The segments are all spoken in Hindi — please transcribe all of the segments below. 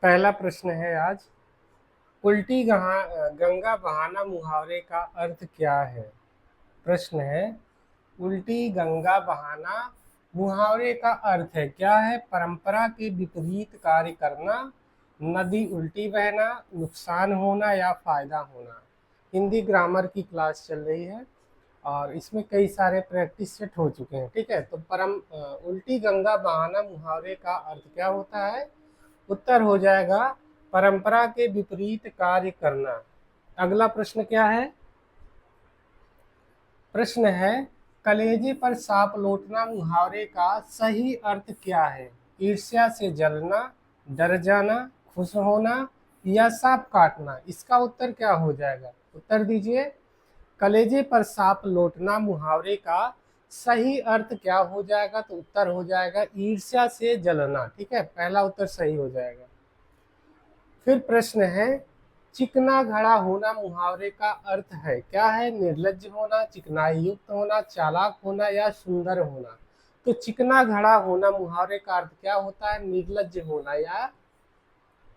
पहला प्रश्न है आज, उल्टी गंगा बहाना मुहावरे का अर्थ क्या है। प्रश्न है, उल्टी गंगा बहाना मुहावरे का अर्थ है क्या है। परंपरा के विपरीत कार्य करना, नदी उल्टी बहना, नुकसान होना या फायदा होना। हिंदी ग्रामर की क्लास चल रही है और इसमें कई सारे प्रैक्टिस सेट हो चुके हैं। ठीक है, तो उल्टी गंगा बहाना मुहावरे का अर्थ क्या होता है। उत्तर हो जाएगा परंपरा के विपरीत कार्य करना। अगला प्रश्न क्या है। प्रश्न है, कलेजे पर सांप लौटना मुहावरे का सही अर्थ क्या है। ईर्ष्या से जलना, डर जाना, खुश होना या सांप काटना। इसका उत्तर क्या हो जाएगा, उत्तर दीजिए। कलेजे पर सांप लौटना मुहावरे का सही अर्थ क्या हो जाएगा, तो उत्तर हो जाएगा ईर्ष्या से जलना। ठीक है, पहला उत्तर सही हो जाएगा। फिर प्रश्न है, चिकना घड़ा होना मुहावरे का अर्थ है क्या है। निर्लज्ज होना, चिकनाई युक्त होना, चालाक होना या सुंदर होना। तो चिकना घड़ा होना मुहावरे का अर्थ क्या होता है, निर्लज्ज होना या,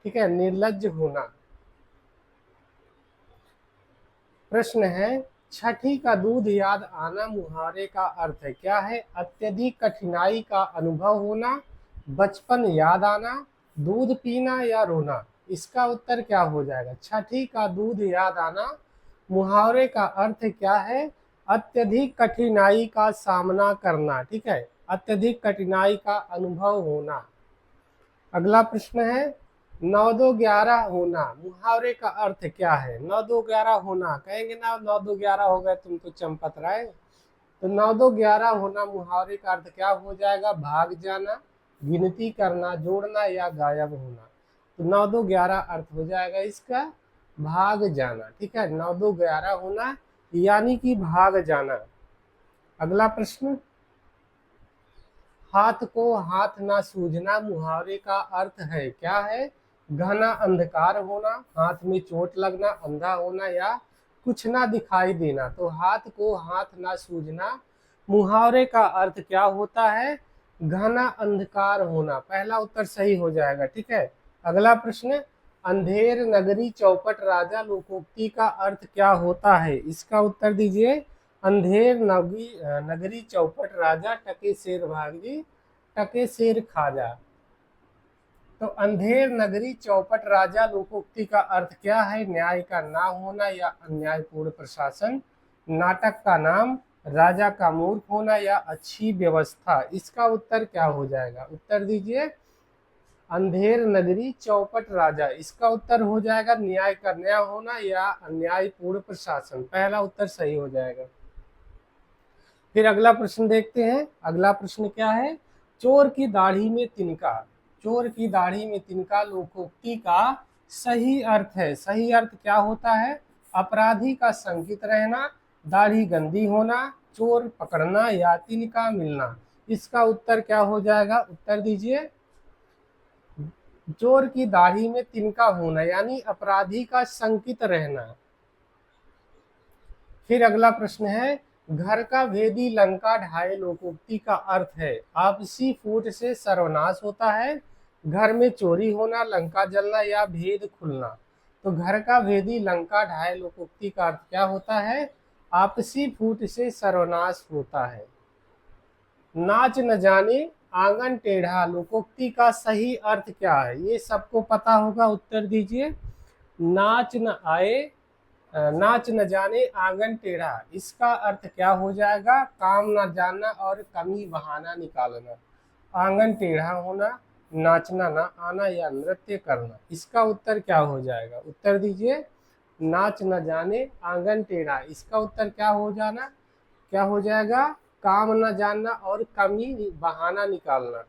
ठीक है, निर्लज्ज होना। प्रश्न है, छठी का दूध याद आना मुहावरे का अर्थ है क्या है। अत्यधिक कठिनाई का अनुभव होना, बचपन याद आना, दूध पीना या रोना। इसका उत्तर क्या हो जाएगा। छठी का दूध याद आना मुहावरे का अर्थ क्या है, अत्यधिक कठिनाई का सामना करना। ठीक है, अत्यधिक कठिनाई का अनुभव होना। अगला प्रश्न है, 9-2-11 होना मुहावरे का अर्थ क्या है। 9-2-11 होना, कहेंगे ना 9-2-11 हो गए तुम तो चंपत राय। तो 9-2-11 होना मुहावरे का अर्थ क्या हो जाएगा, भाग जाना, गिनती करना, जोड़ना या गायब होना। तो 9-2-11 अर्थ हो जाएगा इसका भाग जाना। ठीक है, 9-2-11 होना यानी कि भाग जाना। अगला प्रश्न, हाथ को हाथ ना सूझना मुहावरे का अर्थ है क्या है। घना अंधकार होना, हाथ में चोट लगना, अंधा होना या कुछ ना दिखाई देना। तो हाथ को हाथ ना सूझना मुहावरे का अर्थ क्या होता है, घना अंधकार होना। पहला उत्तर सही हो जाएगा। ठीक है, अगला प्रश्न, अंधेर नगरी चौपट राजा लोकोक्ति का अर्थ क्या होता है। इसका उत्तर दीजिए। अंधेर नगरी चौपट राजा, टके शेर भागी, टके शेर खाजा। तो अंधेर नगरी चौपट राजा लोकोक्ति का अर्थ क्या है, न्याय का ना होना या अन्यायपूर्ण प्रशासन, नाटक का नाम, राजा का मूर्ख होना या अच्छी व्यवस्था। इसका उत्तर क्या हो जाएगा, उत्तर दीजिए। अंधेर नगरी चौपट राजा, इसका उत्तर हो जाएगा न्याय का न्याय होना या अन्यायपूर्ण प्रशासन। पहला उत्तर सही हो जाएगा। फिर अगला प्रश्न देखते हैं। अगला प्रश्न क्या है, चोर की दाढ़ी में तिनका। चोर की दाढ़ी में तिनका लोकोक्ति का सही अर्थ है। सही अर्थ क्या होता है, अपराधी का संकित रहना, दाढ़ी गंदी होना, चोर पकड़ना या तिनका मिलना। इसका उत्तर क्या हो जाएगा, उत्तर दीजिए। चोर की दाढ़ी में तिनका होना यानी अपराधी का संकित रहना। फिर अगला प्रश्न है, घर का भेदी लंका ढाए लोकोक्ति का अर्थ है, आपसी फूट से सर्वनाश होता है, घर में चोरी होना, लंका जलना या भेद खुलना। तो घर का भेदी लंका ढाए लोकोक्ति का अर्थ क्या होता है, आपसी फूट से सर्वनाश होता है। नाच न जाने आंगन टेढ़ा लोकोक्ति का सही अर्थ क्या है, ये सबको पता होगा, उत्तर दीजिए। नाच न आए, नाच न जाने आंगन टेढ़ा, इसका अर्थ क्या हो जाएगा, काम न जानना और कमी बहाना निकालना। आंगन टेढ़ा होना, नाचना न आना या नृत्य करना। इसका उत्तर क्या हो जाएगा, उत्तर दीजिए। नाच न जाने आंगन टेढ़ा, इसका उत्तर क्या हो जाना, क्या हो जाएगा, काम न जानना और कमी बहाना निकालना।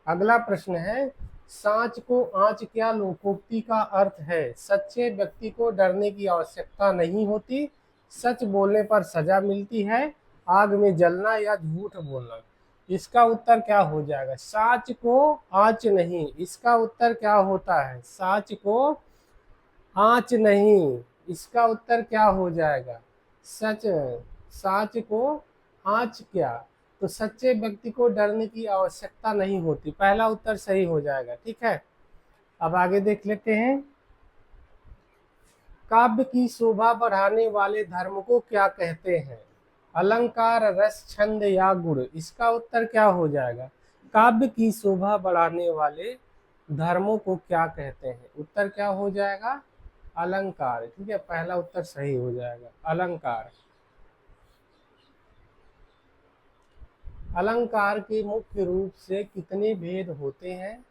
अगला प्रश्न है, सांच को आंच क्या लोकोक्ति का अर्थ है। सच्चे व्यक्ति को डरने की आवश्यकता नहीं होती, सच बोलने पर सजा मिलती है, आग में जलना या झूठ बोलना। इसका उत्तर क्या हो जाएगा, सांच को आंच नहीं। इसका उत्तर क्या होता है, सांच को आंच नहीं। इसका उत्तर क्या हो जाएगा, सच, सांच को आंच क्या। तो सच्चे व्यक्ति को डरने की आवश्यकता नहीं होती। पहला उत्तर सही हो जाएगा। ठीक है, अब आगे देख लेते हैं, काव्य की शोभा बढ़ाने वाले धर्म को क्या कहते हैं? अलंकार, रस, छंद या गुण? इसका उत्तर क्या हो जाएगा? काव्य की शोभा बढ़ाने वाले धर्मों को क्या कहते हैं? उत्तर क्या हो जाएगा? अलंकार। ठीक है, पहला उत्तर सही हो जाएगा, अलंकार। अलंकार के मुख्य रूप से कितने भेद होते हैं?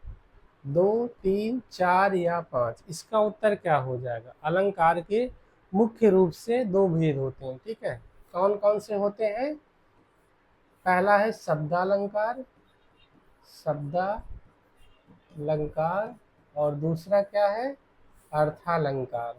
2, 3, 4 या 5? इसका उत्तर क्या हो जाएगा? अलंकार के मुख्य रूप से 2 भेद होते हैं। ठीक है, कौन कौन से होते हैं? पहला है शब्दालंकार, शब्दालंकार, और दूसरा क्या है? अर्थालंकार।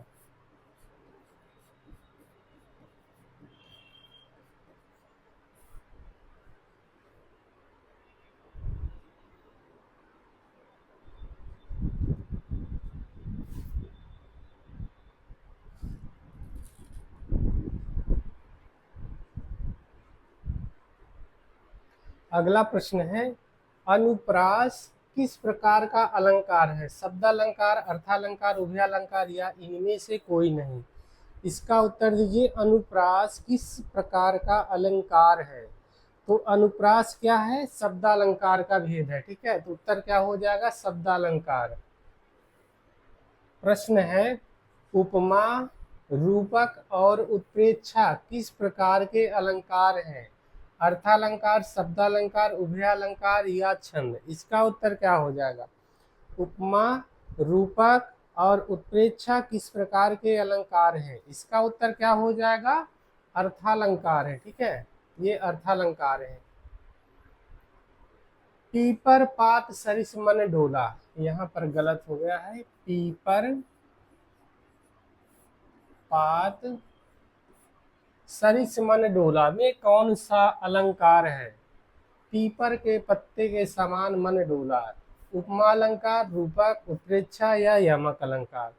अगला प्रश्न है, अनुप्रास किस प्रकार का अलंकार है? शब्दालंकार, अर्थालंकार, उभयालंकार या इनमें से कोई नहीं? इसका उत्तर दीजिए। अनुप्रास किस प्रकार का अलंकार है? तो अनुप्रास क्या है? शब्दालंकार का भेद है। ठीक है, तो उत्तर क्या हो जाएगा? शब्दालंकार। प्रश्न है, उपमा, रूपक और उत्प्रेक्षा किस प्रकार के अलंकार हैं? अर्थालंकार, शब्दालंकार, उभयालंकार या छंद? इसका उत्तर क्या हो जाएगा? उपमा, रूपक और उत्प्रेक्षा किस प्रकार के अलंकार हैं? इसका उत्तर क्या हो जाएगा? अर्थालंकार है। ठीक है, ये अर्थालंकार है। पीपर पात सरिस मन डोला, यहाँ पर गलत हो गया है। पीपर पात सरिस मन डोला में कौन सा अलंकार है? पीपर के पत्ते के समान मन डोला। उपमा अलंकार, रूपक, उत्प्रेक्षा या यमक अलंकार?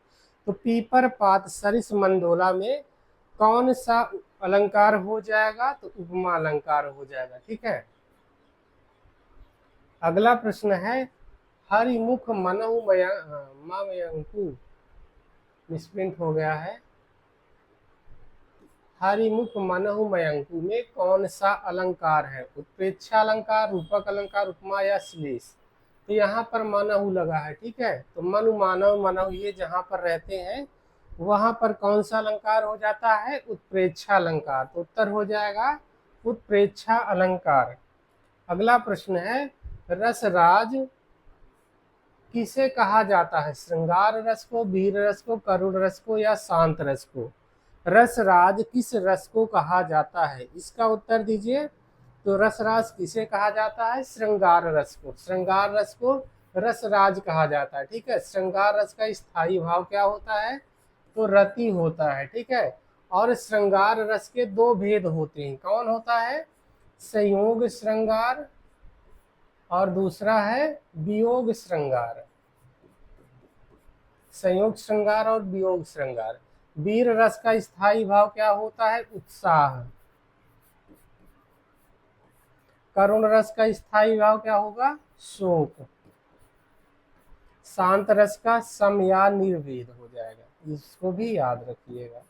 तो पीपर पात सरिस मन डोला में कौन सा अलंकार हो जाएगा? तो उपमा अलंकार हो जाएगा। ठीक है, अगला प्रश्न है, हरिमुख मनहु मयंकु, मिसप्रिंट हो गया है। हरिमुख मनहु मयंकु में कौन सा अलंकार है? उत्प्रेक्षा अलंकार, रूपक अलंकार, उपमा या श्लेष? तो यहाँ पर मनहु लगा है। ठीक है, तो मनु, मानव, मनहु ये जहाँ पर रहते हैं वहां पर कौन सा अलंकार हो जाता है? उत्प्रेक्षा अलंकार। तो उत्तर हो जाएगा उत्प्रेक्षा अलंकार। अगला प्रश्न है, रसराज किसे कहा जाता है? श्रृंगार रस को, वीर रस को, करुण रस को या शांत रस को? रसराज किस रस को कहा जाता है? इसका उत्तर दीजिए। तो रसराज किसे कहा जाता है? श्रृंगार रस को। श्रृंगार रस को रसराज कहा जाता है। ठीक है, श्रृंगार रस का स्थायी भाव क्या होता है? तो रति होता है। ठीक है, और श्रृंगार रस के 2 भेद होते हैं। कौन होता है? संयोग श्रृंगार और दूसरा है वियोग श्रृंगार। संयोग श्रृंगार और वियोग श्रृंगार। वीर रस का स्थायी भाव क्या होता है? उत्साह। करुण रस का स्थायी भाव क्या होगा? शोक। शांत रस का सम या निर्वेद हो जाएगा। इसको भी याद रखिएगा।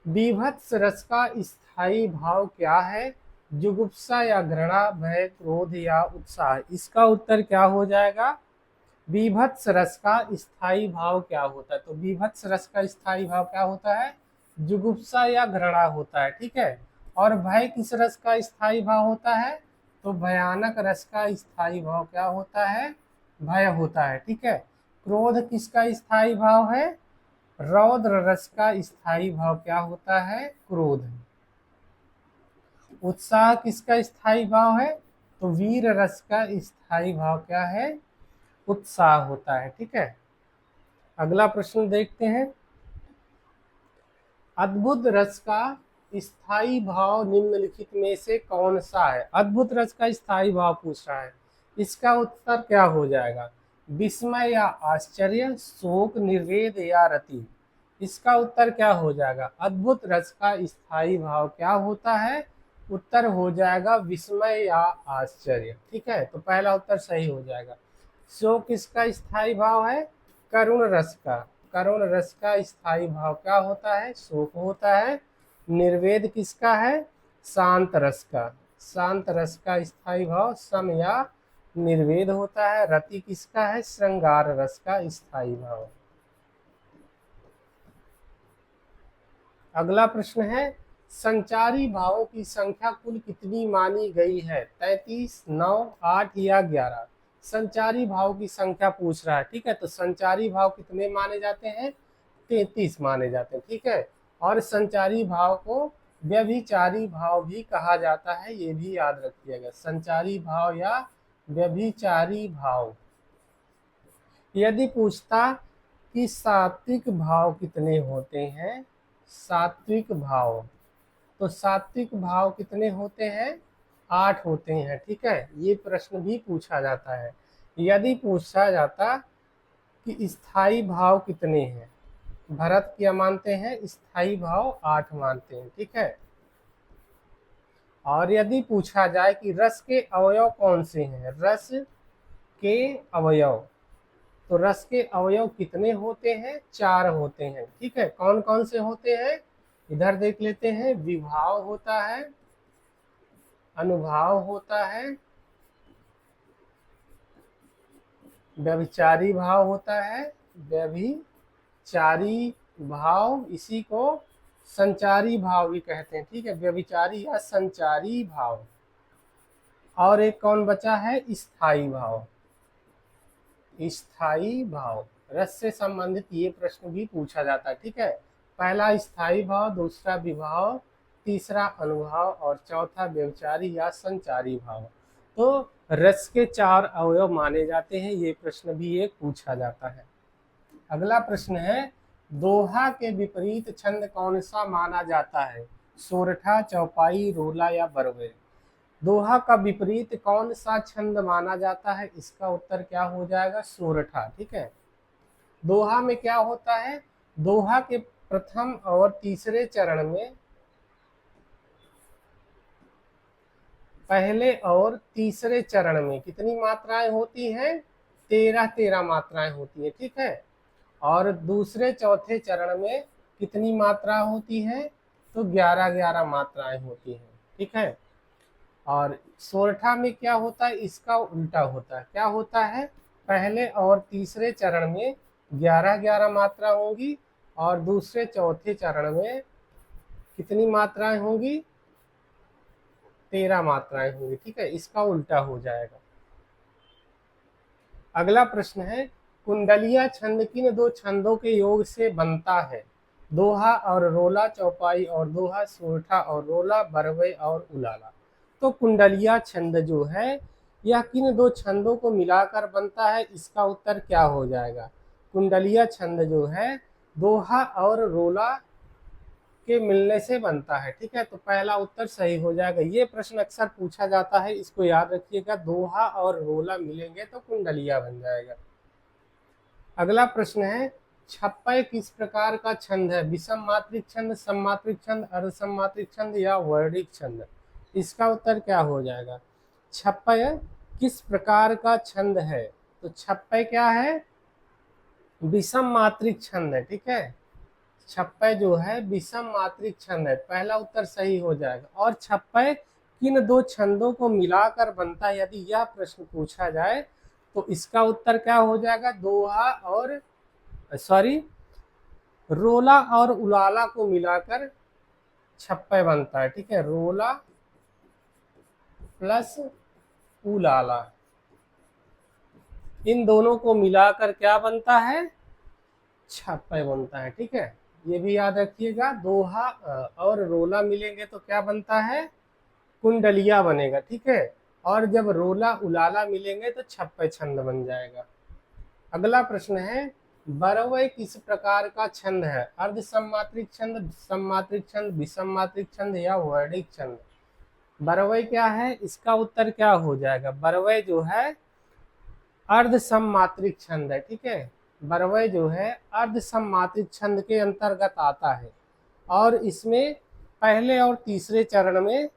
बीभत्स रस का स्थायी भाव क्या है? जुगुप्सा या घृणा, भय, क्रोध या उत्साह? इसका उत्तर क्या हो जाएगा? बीभत्स रस का स्थायी भाव क्या होता है? तो बीभत्स रस का स्थायी भाव क्या होता है? जुगुप्सा या घृणा होता है। ठीक है, और भय किस रस का स्थायी भाव होता है? तो भयानक रस का स्थायी भाव क्या होता है? भय होता है। ठीक है, क्रोध किसका स्थायी भाव है? रौद्र रस का स्थायी भाव क्या होता है? क्रोध। उत्साह किसका स्थायी भाव है? तो वीर रस का स्थायी भाव क्या है? उत्साह होता है। ठीक है, अगला प्रश्न देखते हैं, अद्भुत रस का स्थायी भाव निम्नलिखित में से कौन सा है? अद्भुत रस का स्थायी भाव पूछ रहा है, इसका उत्तर क्या हो जाएगा? विस्मय या आश्चर्य, शोक, निर्वेद या रति? इसका उत्तर क्या हो जाएगा? अद्भुत रस का स्थायी भाव क्या होता है? उत्तर हो जाएगा विस्मय या आश्चर्य। ठीक है, तो पहला उत्तर सही हो जाएगा। शोक किसका स्थायी भाव है? करुण रस का। करुण रस का स्थायी भाव क्या होता है? शोक होता है। निर्वेद किसका है? शांत रस का। शांत रस का स्थायी भाव सम या निर्वेद होता है। रति किसका है? श्रृंगार रस का स्थायी भाव। अगला प्रश्न है, संचारी भावों की संख्या कुल कितनी मानी गई है? 33, 9, 8 या 11? संचारी भाव की संख्या पूछ रहा है। ठीक है, तो संचारी भाव कितने माने जाते हैं? 33 माने जाते हैं। ठीक है, और संचारी भाव को व्यभिचारी भाव भी कहा जाता है, ये भी याद रखिएगा। संचारी भाव या व्यभिचारी भाव। यदि पूछता कि सात्विक भाव कितने होते हैं? सात्विक भाव, तो सात्विक भाव कितने होते हैं? 8 होते हैं। ठीक है, ये प्रश्न भी पूछा जाता है। यदि पूछा जाता कि स्थायी भाव कितने हैं? भरत क्या मानते हैं? स्थायी भाव 8 मानते हैं। ठीक है, और यदि पूछा जाए कि रस के अवयव कौन से हैं? रस के अवयव, तो रस के अवयव कितने होते हैं? 4 होते हैं। ठीक है, कौन कौन से होते हैं? इधर देख लेते हैं। विभाव होता है, अनुभाव होता है, व्यभिचारी भाव होता है, व्यभिचारी भाव, इसी को संचारी भाव भी कहते हैं। ठीक है, व्यभिचारी या संचारी भाव। और एक कौन बचा है? स्थायी भाव। स्थायी भाव, रस से संबंधित ये प्रश्न भी पूछा जाता है। ठीक है, पहला स्थायी भाव, दूसरा विभाव, तीसरा अनुभाव और चौथा व्यभिचारी या संचारी भाव। तो रस के 4 अवयव माने जाते हैं, ये प्रश्न भी एक पूछा जाता है। अगला प्रश्न है, दोहा के विपरीत छंद कौन सा माना जाता है? सोरठा, चौपाई, रोला या बरवे? दोहा का विपरीत कौन सा छंद माना जाता है? इसका उत्तर क्या हो जाएगा? सोरठा। ठीक है, दोहा में क्या होता है? दोहा के प्रथम और तीसरे चरण में, पहले और तीसरे चरण में कितनी मात्राएं होती हैं? 13 मात्राएं होती है। ठीक है, और दूसरे चौथे चरण में कितनी मात्रा होती है? तो 11 मात्राएं होती हैं। ठीक है, और सोरठा में क्या होता है? इसका उल्टा होता है। क्या होता है? पहले और तीसरे चरण में 11 मात्रा होंगी और दूसरे चौथे चरण में कितनी मात्राएं होंगी? 13 मात्राएं होंगी। ठीक है, इसका उल्टा हो जाएगा। अगला प्रश्न है, कुंडलिया छंद किन 2 छंदों के योग से बनता है? दोहा और रोला, चौपाई और दोहा, सोरठा और रोला, बरवे और उलाला। तो कुंडलिया छंद जो है यह किन 2 छंदों को मिलाकर बनता है? इसका उत्तर क्या हो जाएगा? कुंडलिया छंद जो है दोहा और रोला के मिलने से बनता है। ठीक है, तो पहला उत्तर सही हो जाएगा। ये प्रश्न अक्सर पूछा जाता है, इसको याद रखिएगा। दोहा और रोला मिलेंगे तो कुंडलिया बन जाएगा। अगला प्रश्न है, छप्पय किस प्रकार का छंद है? विषम मात्रिक छंद, सममात्रिक छंद, अर्धसममात्रिक छंद या वर्णिक छंद? इसका उत्तर क्या हो जाएगा? छप्पय किस प्रकार का छंद है? तो छप्पय क्या है? विषम मात्रिक छंद है। ठीक है, छप्पय जो है विषम मात्रिक छंद है। पहला उत्तर सही हो जाएगा। और छप्पय किन 2 छंदों को मिलाकर बनता है? यदि यह प्रश्न पूछा जाए तो इसका उत्तर क्या हो जाएगा? दोहा और रोला और उलाला को मिलाकर छप्पय बनता है। ठीक है, रोला प्लस उलाला, इन दोनों को मिलाकर क्या बनता है? छप्पय बनता है। ठीक है, ये भी याद रखिएगा। दोहा और रोला मिलेंगे तो क्या बनता है? कुंडलिया बनेगा। ठीक है, और जब रोला उलाला मिलेंगे तो छप्पय छंद बन जाएगा। अगला प्रश्न है, बरवय किस प्रकार का छंद है? अर्ध सममात्रिक छंद, सममात्रिक छंद, विषम मात्रिक छंद या वर्णिक छंद? बरवय क्या है? इसका उत्तर क्या हो जाएगा? बरवय जो है अर्ध सममात्रिक छंद है। ठीक है, बरवय जो है अर्ध सममात्रिक छंद के अंतर्गत आता है और इसमें पहले और तीसरे चरण में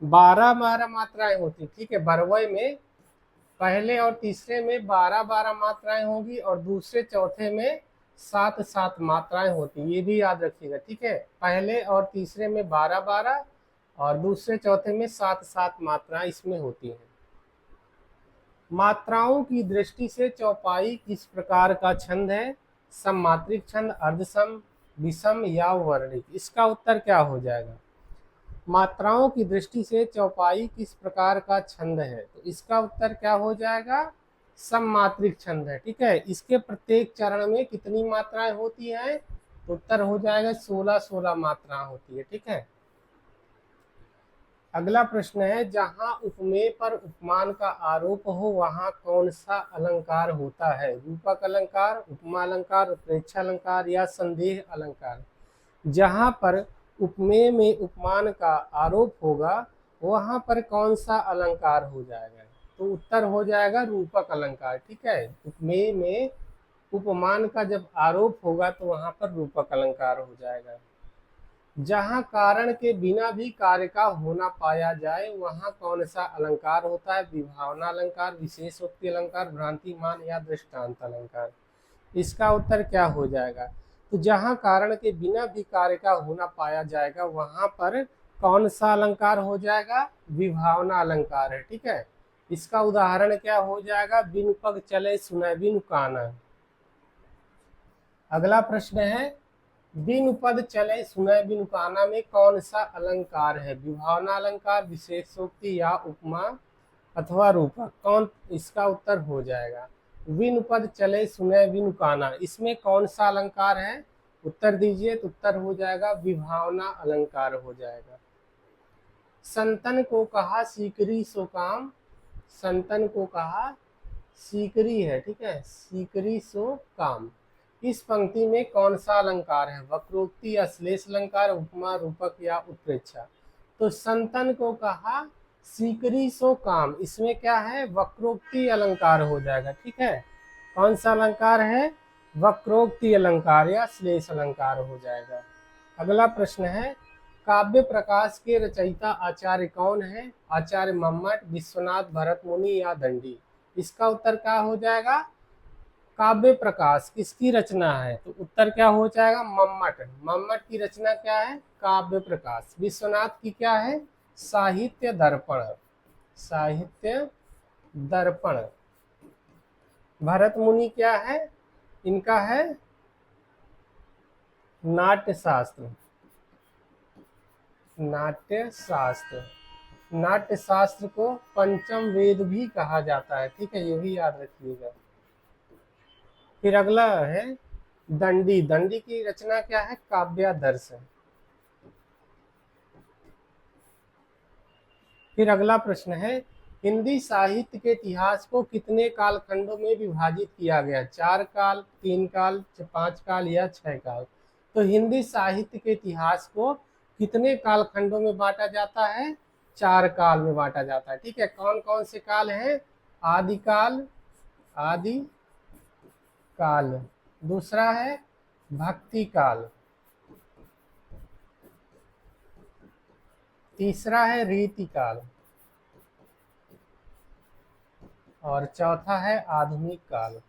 12 12 मात्राएं होती, ठीक है। बरवय में पहले और तीसरे में 12 12 मात्राएं होगी और दूसरे चौथे में 7 7 मात्राएं होती, ये भी याद रखिएगा, ठीक है। पहले और तीसरे में 12 12 और दूसरे चौथे में 7 7 मात्राएं इसमें होती हैं। मात्राओं की दृष्टि से चौपाई किस प्रकार का छंद है? सममात्रिक छंद, अर्धसम, विषम या वर्णिक? इसका उत्तर क्या हो जाएगा? मात्राओं की दृष्टि से चौपाई किस प्रकार का छंद है? तो इसका उत्तर क्या हो जाएगा? सममात्रिक छंद है, ठीक है। इसके प्रत्येक चरण में कितनी मात्राएं होती हैं? तो उत्तर हो जाएगा 16 16 मात्राएं होती है, ठीक है। अगला प्रश्न है, जहां उपमेय पर उपमान का आरोप हो वहां कौन सा अलंकार होता है? रूपक अलंकार, उपमा अलंकार, उत्प्रेक्षा अलंकार या संदेह अलंकार? जहां पर उपमेय में उपमान का आरोप होगा वहां पर कौन सा अलंकार हो जाएगा? तो उत्तर हो जाएगा रूपक अलंकार, ठीक है। उपमेय में उपमान का जब आरोप होगा तो वहां पर रूपक अलंकार हो जाएगा। जहां कारण के बिना भी कार्य का होना पाया जाए वहां कौन सा अलंकार होता है? विभावना अलंकार, विशेषोक्ति अलंकार, भ्रांतिमान या दृष्टांत अलंकार? इसका उत्तर क्या हो जाएगा? तो जहां कारण के बिना भी कार्य का होना पाया जाएगा वहां पर कौन सा अलंकार हो जाएगा? विभावना अलंकार है, ठीक है। इसका उदाहरण क्या हो जाएगा? बिनु पग चले सुनै बिनु काना। अगला प्रश्न है, बिनु पद चले सुनै बिनु काना में कौन सा अलंकार है? विभावना अलंकार, विशेषोक्ति या उपमा अथवा रूपक? कौन इसका उत्तर हो जाएगा? बिनु पद चले सुनै बिनु काना, इसमें कौन सा अलंकार है? उत्तर दीजिए। तो उत्तर हो जाएगा विभावना अलंकार हो जाएगा। संतन को कहा सीकरी सो काम, संतन को कहा सीकरी है, ठीक है, सीकरी सो काम। इस पंक्ति में कौन सा अलंकार है? वक्रोक्ति या श्लेष अलंकार, उपमा, रूपक या उत्प्रेक्षा? तो संतन को कहा सीकरी सो काम, इसमें क्या है? वक्रोक्ति अलंकार हो जाएगा, ठीक है। कौन सा अलंकार है? वक्रोक्ति अलंकार या श्लेष अलंकार हो जाएगा। अगला प्रश्न है, काव्य प्रकाश के रचयिता आचार्य कौन है? आचार्य मम्मट, विश्वनाथ, भरत मुनि या दंडी? इसका उत्तर क्या हो जाएगा? काव्य प्रकाश किसकी रचना है? तो उत्तर क्या हो जाएगा? मम्मट। मम्मट की रचना क्या है? काव्य प्रकाश। विश्वनाथ की क्या है? साहित्य दर्पण, साहित्य दर्पण। भरत मुनि क्या है? इनका है नाट्य शास्त्र, नाट्य शास्त्र। नाट्य शास्त्र को पंचम वेद भी कहा जाता है, ठीक है, ये भी याद रखिएगा। फिर अगला है दंडी। दंडी की रचना क्या है? काव्यादर्श। फिर अगला प्रश्न है, हिंदी साहित्य के इतिहास को कितने कालखंडों में विभाजित किया गया? 4 काल, 3 काल, 5 काल या 6 काल? तो हिंदी साहित्य के इतिहास को कितने कालखंडों में बांटा जाता है? 4 काल में बांटा जाता है, ठीक है। कौन कौन से काल हैं? आदिकाल, आदि काल, दूसरा है भक्ति काल, तीसरा है रीति काल और चौथा है आधुनिक काल।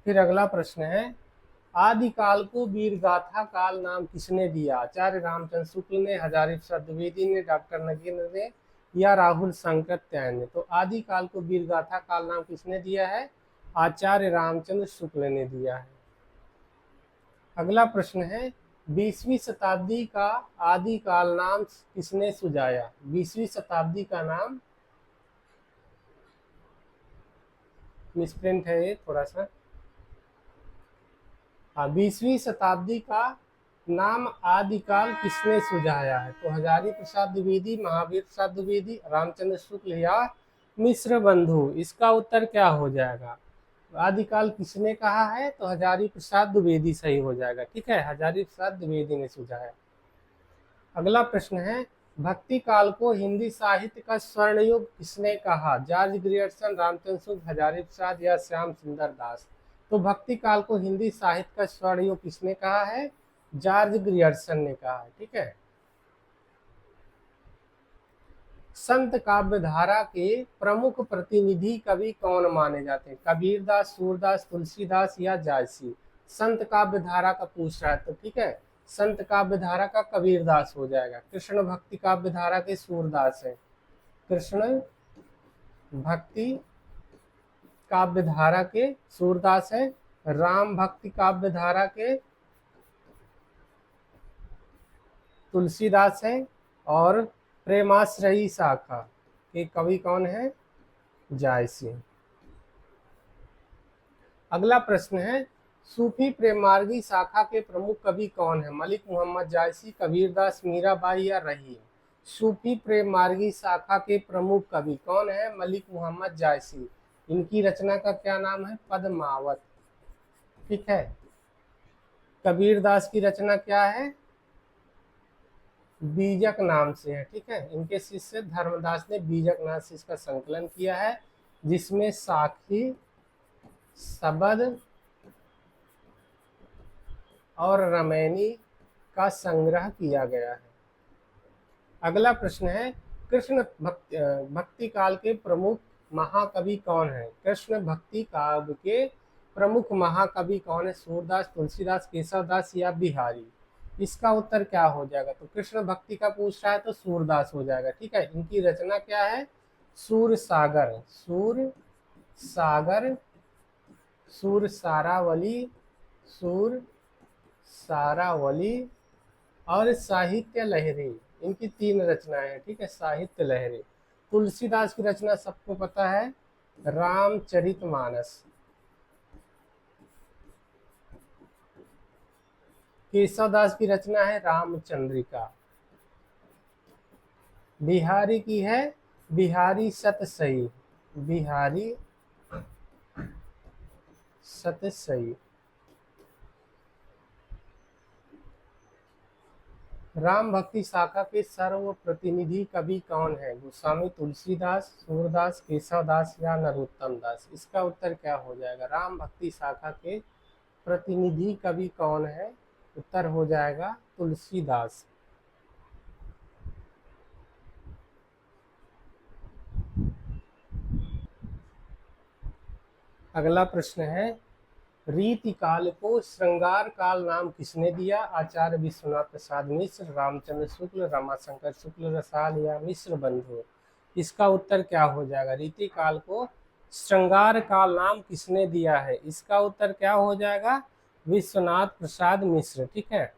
फिर अगला प्रश्न है, आदिकाल को वीरगाथा काल नाम किसने दिया? आचार्य रामचंद्र शुक्ल ने, हजारी प्रसाद द्विवेदी ने, डॉक्टर नगेंद्र ने या राहुल शंकरत्यायन ने? तो आदिकाल को वीरगाथा काल नाम किसने दिया है? आचार्य रामचंद्र शुक्ल ने दिया है। अगला प्रश्न है, 20वीं शताब्दी का आदिकाल नाम किसने सुझाया? 20वीं शताब्दी का नाम मिसप्रिंट है ये थोड़ा सा। 20वीं शताब्दी का नाम आदिकाल किसने सुझाया है? तो हजारी प्रसाद द्विवेदी, महावीर प्रसाद द्विवेदी, रामचंद्र शुक्ल या मिश्र बंधु? इसका उत्तर क्या हो जाएगा? आदिकाल किसने कहा है? तो हजारी प्रसाद द्विवेदी सही हो जाएगा, ठीक है, हजारी प्रसाद द्विवेदी ने सुझाया। अगला प्रश्न है, भक्ति काल को हिंदी साहित्य का स्वर्ण युग किसने कहा? जॉर्ज ग्रियर्सन, रामचंद्र शुक्ल, हजारी प्रसाद या श्याम सुंदर दास? तो भक्ति काल को हिंदी साहित्य का स्वर्ण युग किसने कहा है? जॉर्ज ग्रियर्सन ने कहा है। ठीक है। संत काव्य धारा के प्रमुख प्रतिनिधि कवि कौन माने जाते हैं? कबीरदास, सूरदास, तुलसीदास या जायसी? संत काव्य धारा का पूछ रहा है, तो ठीक है, संत काव्य धारा का कबीरदास हो जाएगा। कृष्ण भक्ति काव्य धारा के सूरदास है। कृष्ण भक्ति काव्य धारा के सूरदास है। राम भक्ति काव्य धारा के तुलसीदास है। और प्रेमाश्रयी शाखा के कवि कौन है? जायसी। अगला प्रश्न है, सूफी प्रेम मार्गी शाखा के प्रमुख कवि कौन है? मलिक मोहम्मद जायसी, कबीरदास, मीराबाई या रहीम? सूफी प्रेम मार्गी शाखा के प्रमुख कवि कौन है? मलिक मोहम्मद जायसी। इनकी रचना का क्या नाम है? पद्मावत। ठीक है। कबीरदास की रचना क्या है? बीजक नाम से है। ठीक है। इनके शिष्य धर्मदास ने बीजक नाम से इसका संकलन किया है, जिसमें साखी, शबद और रमैनी का संग्रह किया गया है। अगला प्रश्न है, कृष्ण भक्ति काल के प्रमुख महाकवि कौन है? कृष्ण भक्ति काव्य के प्रमुख महाकवि कौन है? सूरदास, तुलसीदास, केशवदास या बिहारी? इसका उत्तर क्या हो जाएगा? तो कृष्ण भक्ति का पूछ रहा है तो सूरदास हो जाएगा। ठीक है। इनकी रचना क्या है? सूर सागर, सूर सागर, सूर सारावली, सूर सारावली और साहित्य लहरी। इनकी 3 रचनाएं हैं। ठीक है। साहित्य लहरी। तुलसीदास की रचना सबको पता है, रामचरितमानस। केशवदास की रचना है रामचंद्रिका। बिहारी की है बिहारी सतसई, बिहारी सतसई। राम भक्ति शाखा के सर्व प्रतिनिधि कवि कौन है? गोस्वामी, तुलसीदास, सूरदास, केशवदास या नरोत्तम दास? इसका उत्तर क्या हो जाएगा? राम भक्ति शाखा के प्रतिनिधि कवि कौन है? उत्तर हो जाएगा तुलसीदास। अगला प्रश्न है, रीति काल को श्रृंगार काल नाम किसने दिया? आचार्य विश्वनाथ प्रसाद मिश्र, रामचंद्र शुक्ल, रमाशंकर शुक्ल रसाल या मिश्र बंधु? इसका उत्तर क्या हो जाएगा? रीति काल को श्रृंगार काल नाम किसने दिया है? इसका उत्तर क्या हो जाएगा? विश्वनाथ प्रसाद मिश्र। ठीक है।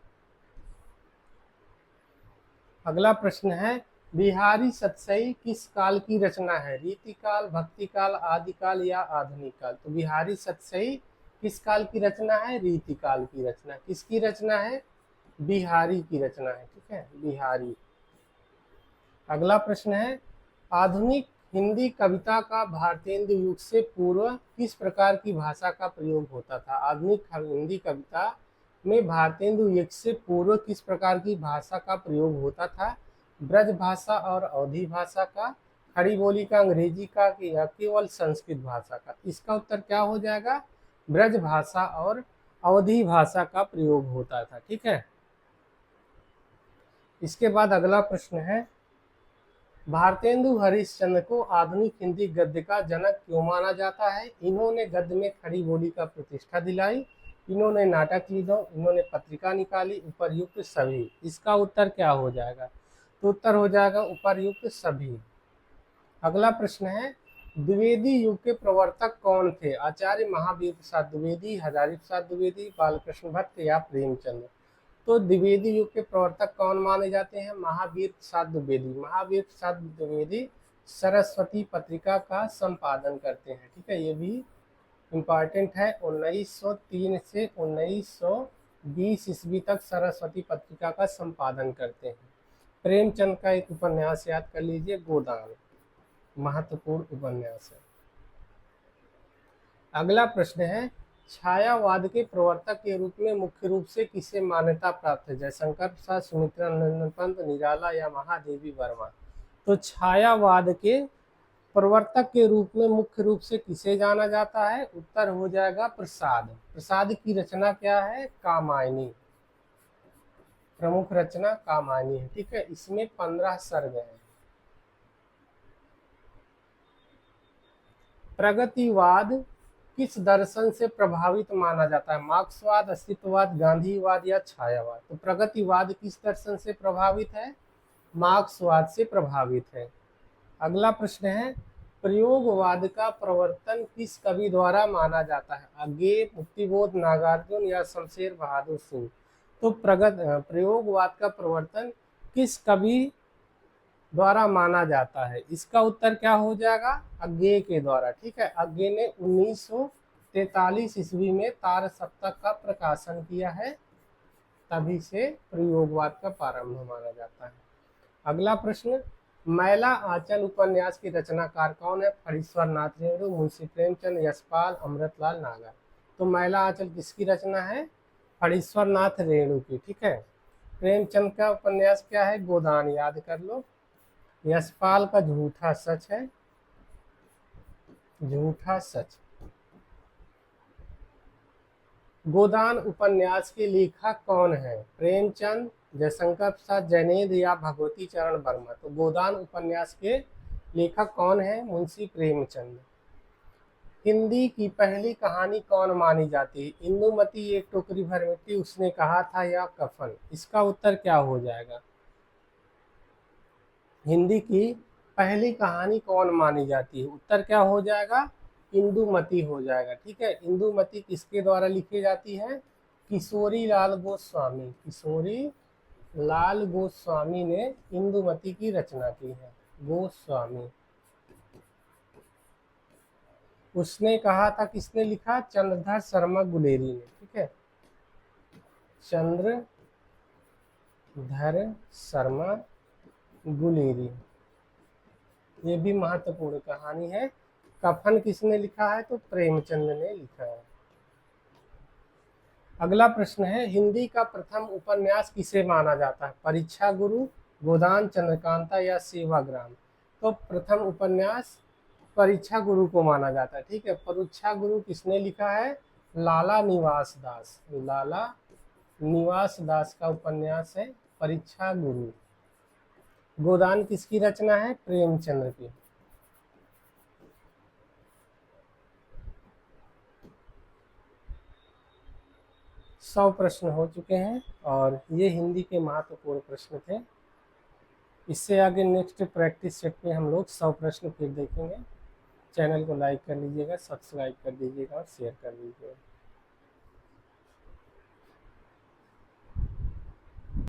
अगला प्रश्न है, बिहारी सतसई किस काल की रचना है? रीति काल, भक्ति काल, आदिकाल या आधुनिक काल? तो बिहारी सतसई किस काल की रचना है? रीति काल की रचना। किसकी रचना है? बिहारी की रचना है। ठीक है। बिहारी। अगला प्रश्न है, आधुनिक हिंदी कविता का भारतेंदु युग से पूर्व किस प्रकार की भाषा का प्रयोग होता था? आधुनिक हिंदी कविता में भारतेंदु युग से पूर्व किस प्रकार की भाषा का प्रयोग होता था? ब्रज भाषा और अवधी भाषा का, खड़ी बोली का, अंग्रेजी का या केवल संस्कृत भाषा का? इसका उत्तर क्या हो जाएगा? ब्रज भाषा और अवधी भाषा का प्रयोग होता था। ठीक है। इसके बाद अगला प्रश्न है, भारतेंदु हरिश्चंद्र को आधुनिक हिंदी गद्य का जनक क्यों माना जाता है? इन्होंने गद्य में खड़ी बोली का प्रतिष्ठा दिलाई, इन्होंने नाटक लिखा, इन्होंने पत्रिका निकाली, उपर्युक्त सभी? इसका उत्तर क्या हो जाएगा? तो उत्तर हो जाएगा उपर्युक्त सभी। अगला प्रश्न है, द्विवेदी युग के प्रवर्तक कौन थे? आचार्य महावीर प्रसाद द्विवेदी, हजारी प्रसाद द्विवेदी, बालकृष्ण भट्ट या प्रेमचंद? तो द्विवेदी युग के प्रवर्तक कौन माने जाते हैं? महावीर प्रसाद द्विवेदी। महावीर प्रसाद द्विवेदी सरस्वती पत्रिका का संपादन करते हैं। ठीक है। ये भी इम्पॉर्टेंट है। 1903 से 1920 ईस्वी तक सरस्वती पत्रिका का संपादन करते हैं। प्रेमचंद का एक उपन्यास याद कर लीजिए, गोदान, महत्वपूर्ण उपन्यास है। अगला प्रश्न है, छायावाद के प्रवर्तक के रूप में मुख्य रूप से किसे मान्यता प्राप्त है? जयशंकर प्रसाद, सुमित्रा नंदन पंत, निराला या महादेवी वर्मा? तो छायावाद के प्रवर्तक के रूप में मुख्य रूप से किसे जाना जाता है? उत्तर हो जाएगा प्रसाद। प्रसाद की रचना क्या है? कामायनी। प्रमुख रचना कामायनी है। ठीक है, इसमें 15 सर्ग हैं। प्रगतिवाद किस दर्शन से प्रभावित माना जाता है? मार्क्सवाद, अस्तित्ववाद, गांधीवाद या छायावाद? तो प्रगतिवाद किस दर्शन से प्रभावित है? मार्क्सवाद से प्रभावित है। अगला प्रश्न है, प्रयोगवाद का प्रवर्तन किस कवि द्वारा माना जाता है? अज्ञे, मुक्तिबोध, नागार्जुन या शमशेर बहादुर सिंह? तो प्रयोगवाद का प्रवर्तन किस कवि द्वारा माना जाता है? इसका उत्तर क्या हो जाएगा? अज्ञे के द्वारा। ठीक है, अज्ञे ने 1943 ईस्वी में तार सप्तक का प्रकाशन किया है, तभी से प्रयोगवाद का प्रारंभ माना जाता है। अगला प्रश्न, मैला आंचल उपन्यास की रचनाकार कौन है? फणीश्वर नाथ रेणु, मुंशी प्रेमचंद, यशपाल, अमृतलाल नागर? तो मैला आंचल किसकी रचना है? फणीश्वर नाथ रेणु की। ठीक है, प्रेमचंद का उपन्यास क्या है? गोदान, याद कर लो। यशपाल का झूठा सच है, झूठा सच। गोदान उपन्यास के लेखक कौन है? प्रेमचंद, जयशंकर प्रसाद, जयनेन्द्र या भगवती चरण वर्मा? तो गोदान उपन्यास के लेखक कौन है? मुंशी प्रेमचंद। हिंदी की पहली कहानी कौन मानी जाती है? इंदुमती, एक टोकरी भर मिट्टी, उसने कहा था या कफन? इसका उत्तर क्या हो जाएगा? हिंदी की पहली कहानी कौन मानी जाती है? उत्तर क्या हो जाएगा? इंदुमती हो जाएगा। ठीक है, इंदुमती किसके द्वारा लिखी जाती है? किशोरी लाल गोस्वामी। किशोरी लाल गोस्वामी ने इंदुमती की रचना की है। गोस्वामी। उसने कहा था किसने लिखा? चंद्रधर शर्मा गुलेरी ने। ठीक है, चंद्रधर शर्मा गुलेरी, ये भी महत्वपूर्ण कहानी है। कफन किसने लिखा है? तो प्रेमचंद ने लिखा है। अगला प्रश्न है, हिंदी का प्रथम उपन्यास किसे माना जाता है? परीक्षा गुरु, गोदान, चंद्रकांता या सेवाग्राम? तो प्रथम उपन्यास परीक्षा गुरु को माना जाता है। ठीक है, परीक्षा गुरु किसने लिखा है? लाला निवास दास। लाला निवास दास का उपन्यास है परीक्षा गुरु। गोदान किसकी रचना है? प्रेमचंद्र की। 100 प्रश्न हो चुके हैं और ये हिंदी के महत्वपूर्ण प्रश्न थे। इससे आगे नेक्स्ट प्रैक्टिस सेट में हम लोग 100 प्रश्न फिर देखेंगे। चैनल को लाइक कर लीजिएगा, सब्सक्राइब कर दीजिएगा और शेयर कर दीजिएगा।